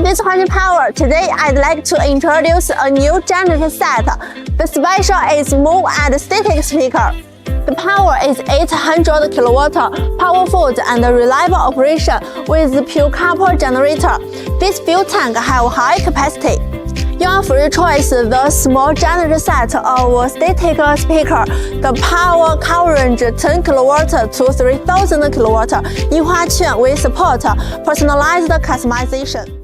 this power, today I'd like to introduce a new generator set. The special is move and static speaker. The power is 800 kW, powerful and reliable operation with pure copper generator. This fuel tank have high capacity. Your free choice the small generator set or static speaker. The power coverage 10 kW to 3000 kW. 印花券 we support personalized customization.